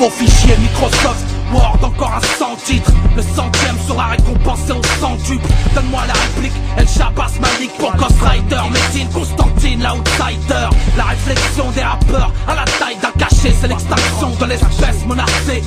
Nouveau fichier Microsoft Word, encore un 100 titres. Le 100ème sera récompensé au 100 Donne-moi la réplique, El Shabazz Malik pour Ghost Rider. Médine, Constantine, l'outsider. La réflexion des rappeurs à la taille d'un cachet. C'est l'extinction de l'espèce menacée.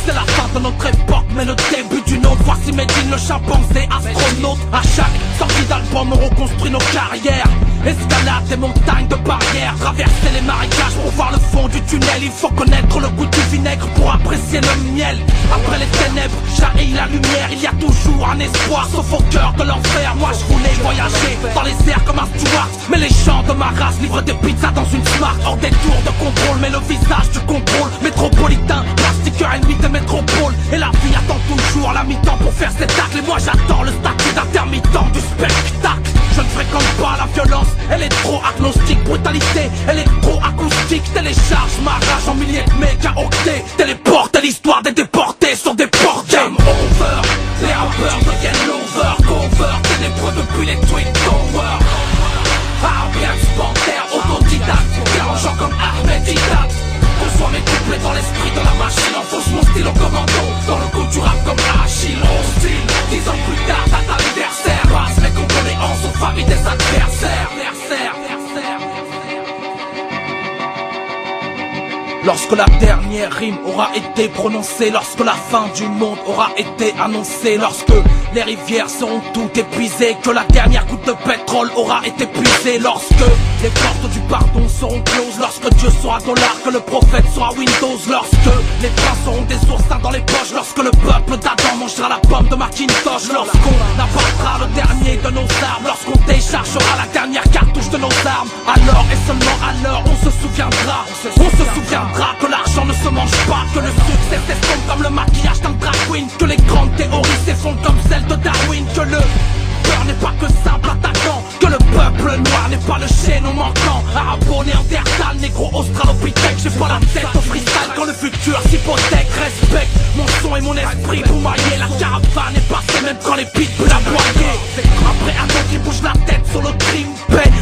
C'est la fin de notre époque, mais le début d'une autre. Voici Médine, le chimpanzé astronaute. À chaque sortie d'album, on reconstruit nos carrières. Escalade des montagnes de barrières, traverser les marécages pour voir le fond du tunnel. Il faut connaître le goût du vinaigre pour apprécier le miel. Après les ténèbres, jaillit la lumière. Il y a toujours un espoir, sauf au cœur de l'enfer. Moi je voulais voyager dans les airs comme un steward, mais les gens de ma race livrent des pizzas dans une smart. Hors des tours de contrôle, mais le visage du contrôle métropolitain, plastique ennemi des métropoles. Et la vie attend toujours la mi-temps pour faire ses tacles. Et moi j'attends le statut d'intermittent du spectacle. Je ne fréquente pas la violence, elle est trop agnostique. Brutalité, électro-acoustique. Télécharge ma rage en milliers de mégaoctets. Téléporte l'histoire des déportés sur des portes. Game over, les rappeurs deviennent l'over. Cover, ténébreux depuis les Twin Towers. Ariel Panther, autodidacte, dérangeant comme Ahmed Didat. Reçois mes couplets dans l'esprit de la machine. Enfonce mon style au commando, dans le coup du rap comme Achille. Hostile, 10 ans plus tard, date anniversaire. Passe mes condoléances aux familles des adversaires. Lorsque la dernière rime aura été prononcée, lorsque la fin du monde aura été annoncée, lorsque les rivières seront toutes épuisées, que la dernière goutte de pétrole aura été puisée, lorsque les portes du pardon seront closes, lorsque Dieu sera dollar, que le prophète sera Windows, lorsque les princes seront des oursins dans les poches, lorsque le peuple d'Adam mangera la pomme de Macintosh, lorsqu'on abattra le dernier de nos armes, lorsqu'on déchargera la dernière cartouche de nos armes, alors et seulement alors on se souviendra que l'argent ne se mange pas, que le succès s'estompe comme le maquillage d'un drag queen, que les grandes théories s'effondrent comme celle de Darwin, que le peur n'est pas que simple attaquant, que le peuple noir n'est pas le chaînon manquant. Arabo, néandertal, négro, australopithèque, j'ai pas la tête au freestyle quand le futur s'hypothèque. Respecte mon son et mon esprit pour mailler, la caravane est passée même quand les pitbulls aboyaient. Après un autre qui bouge la tête sur le crime, peine